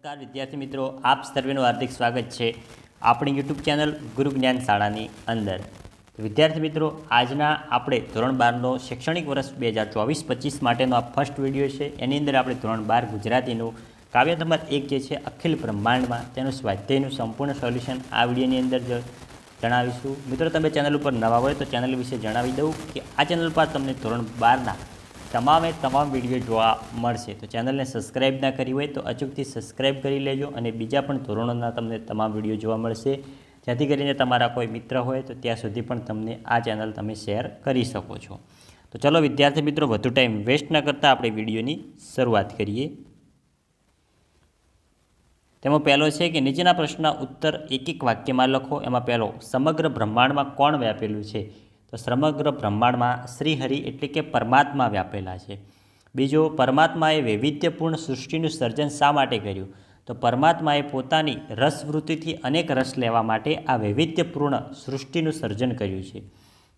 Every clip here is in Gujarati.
નમસ્કાર વિદ્યાર્થી મિત્રો, આપ સર્વેનું હાર્દિક સ્વાગત છે આપણી યુટ્યુબ ચેનલ ગુરુ જ્ઞાન શાળાની અંદર। વિદ્યાર્થી મિત્રો, આજના આપણે ધોરણ 12નો શૈક્ષણિક વર્ષ 2024-25 માટેનો આ ફર્સ્ટ વિડીયો છે। એની અંદર આપણે ધોરણ 12 ગુજરાતીનું કાવ્ય નંબર 1 જે છે અખિલ બ્રહ્માંડમાં તેનું સ્વાધ્યાયનું સંપૂર્ણ સોલ્યુશન આ વિડીયોની અંદર જણાવીશું। મિત્રો, તમે ચેનલ ઉપર નવા હોય તો ચેનલ વિશે જણાવી દઉં કે આ ચેનલ પર તમને ધોરણ 12ના તમામ વિડીયો જોવા મળશે। તો ચેનલને સબસ્ક્રાઈબ ના કરી હોય તો અચૂકથી સબસ્ક્રાઈબ કરી લેજો અને બીજા પણ ધોરણોના તમને તમામ વિડીયો જોવા મળશે, જેથી કરીને તમારા કોઈ મિત્ર હોય તો ત્યાં સુધી પણ તમને આ ચેનલ તમે શેર કરી શકો છો। તો ચલો વિદ્યાર્થી મિત્રો, વધુ ટાઈમ વેસ્ટ ન કરતાં આપણે વિડીયોની શરૂઆત કરીએ। તેમાં પહેલો છે કે નીચેના પ્રશ્નના ઉત્તર એક એક વાક્યમાં લખો। એમાં પહેલો, સમગ્ર બ્રહ્માંડમાં કોણ વ્યાપેલું છે? તો સમગ્ર બ્રહ્માંડમાં શ્રીહરિ એટલે કે પરમાત્મા વ્યાપેલા છે। બીજો, પરમાત્માએ વૈવિધ્યપૂર્ણ સૃષ્ટિનું સર્જન શા માટે કર્યું? તો પરમાત્માએ પોતાની રસવૃત્તિથી અનેક રસ લેવા માટે આ વૈવિધ્યપૂર્ણ સૃષ્ટિનું સર્જન કર્યું છે।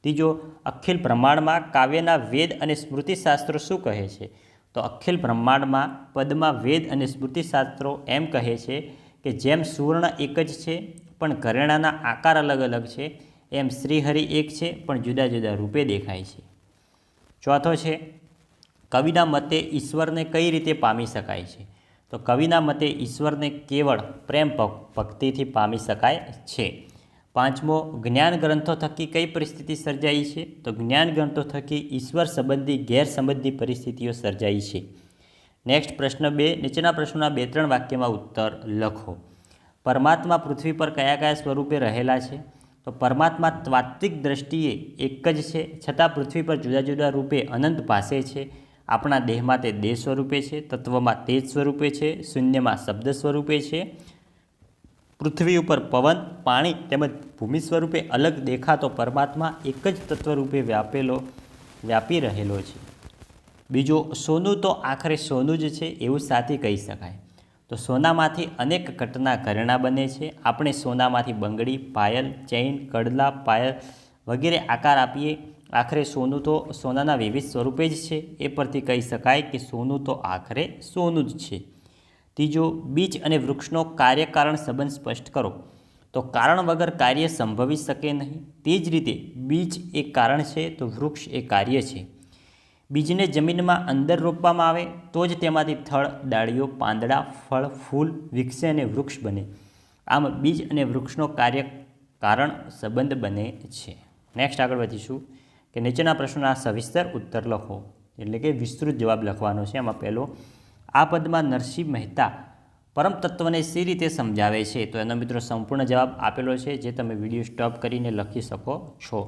ત્રીજો, અખિલ બ્રહ્માંડમાં કાવ્યના વેદ અને સ્મૃતિશાસ્ત્રો શું કહે છે? તો અખિલ બ્રહ્માંડમાં પદમાં વેદ અને સ્મૃતિશાસ્ત્રો એમ કહે છે કે જેમ સુવર્ણ એક જ છે પણ ઘરેણાના આકાર અલગ અલગ છે, એમ શ્રીહરિ એક છે પણ જુદા જુદા રૂપે દેખાય છે। ચોથો છે, કવિના મતે ઈશ્વરને કઈ રીતે પામી શકાય છે? તો કવિના મતે ઈશ્વરને કેવળ પ્રેમ ભક્તિથી પામી શકાય છે। પાંચમો, જ્ઞાન ગ્રંથો થકી કઈ પરિસ્થિતિ સર્જાઈ છે? તો જ્ઞાન ગ્રંથો થકી ઈશ્વર સંબંધી ગેરસંબંધી પરિસ્થિતિઓ સર્જાઈ છે। નેક્સ્ટ પ્રશ્ન 2, નીચેના પ્રશ્નોના 2-3 વાક્યમાં ઉત્તર લખો। પરમાત્મા પૃથ્વી પર કયા કયા સ્વરૂપે રહેલા છે? તો પરમાત્મા તાત્વિક દ્રષ્ટિએ એક જ છે, છતાં પૃથ્વી પર જુદા જુદા રૂપે અનંત ભાસે છે। આપણા દેહમાં તે દેહ સ્વરૂપે છે, તત્વમાં તેજ સ્વરૂપે છે, શૂન્યમાં શબ્દ સ્વરૂપે છે, પૃથ્વી ઉપર પવન, પાણી તેમજ ભૂમિ સ્વરૂપે અલગ દેખાતો પરમાત્મા એક જ તત્વ રૂપે વ્યાપી રહેલો છે। બીજો, સોનું તો આખરે સોનું જ છે એવું સાથી કહી શકાય? તો સોનામાંથી અનેક ઘટના ઘરેણાં બને છે। આપણે સોનામાંથી બંગડી, પાયલ, ચેઇન, કડલા, પાયલ વગેરે આકાર આપીએ, આખરે સોનું તો સોનાના વિવિધ સ્વરૂપે જ છે। એ પરથી કહી શકાય કે સોનું તો આખરે સોનું જ છે। ત્રીજો, બીજ અને વૃક્ષનો કાર્યકારણ સંબંધ સ્પષ્ટ કરો। તો કારણ વગર કાર્ય સંભવી શકે નહીં, તે જ રીતે બીજ એ કારણ છે તો વૃક્ષ એ કાર્ય છે। બીજને જમીનમાં અંદર રોપવામાં આવે તો જ તેમાંથી થળ, ડાળીઓ, પાંદડા, ફળ, ફૂલ વિકસે અને વૃક્ષ બને। આમ બીજ અને વૃક્ષનો કાર્ય-કારણ સંબંધ બને છે। નેક્સ્ટ આગળ વધીશું કે નીચેના પ્રશ્નોના સવિસ્તર ઉત્તર લખો, એટલે કે વિસ્તૃત જવાબ લખવાનો છે। એમાં પહેલો, આ પદમાં નરસિંહ મહેતા પરમ તત્વને સી રીતે સમજાવે છે? તો એનો મિત્રો સંપૂર્ણ જવાબ આપેલો છે, જે તમે વિડીયો સ્ટોપ કરીને લખી શકો છો।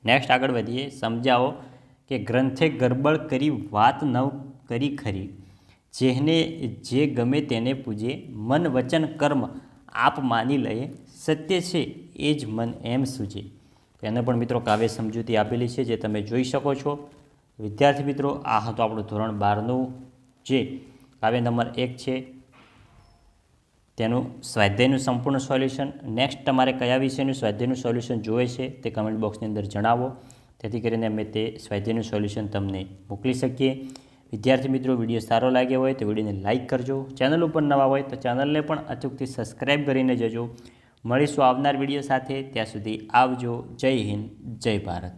નેક્સ્ટ આગળ વધીએ, સમજાવો કે ગ્રંથે ગરબડ કરી વાત ન કરી ખરી, જેને જે ગમે તેને પૂજે, મન વચન કર્મ આપ માની લઈએ, સત્ય છે એ જ મન એમ સૂજે। એને પણ મિત્રો કાવ્ય સમજૂતી આપેલી છે, જે તમે જોઈ શકો છો। વિદ્યાર્થી મિત્રો, આ હતું આપણું ધોરણ 12નું જે કાવ્ય નંબર 1 છે તેનું સ્વાધ્યાયનું સંપૂર્ણ સોલ્યુશન। નેક્સ્ટ તમારે કયા વિષયનું સ્વાધ્યાયનું સોલ્યુશન જોઈએ છે તે કમેન્ટ બોક્સની અંદર જણાવો, જેથી કરીને અમે તે સ્વાધ્યાયનું સોલ્યુશન તમને મોકલી શકીએ। વિદ્યાર્થી મિત્રો, વિડીયો સારો લાગ્યો હોય તો વિડીયોને લાઇક કરજો, ચેનલ ઉપર નવા હોય તો ચેનલને પણ અચૂકથી સબસ્ક્રાઈબ કરીને જજો। મળીશું આવનાર વિડીયો સાથે, ત્યાં સુધી આવજો। જય હિન્દ, જય ભારત।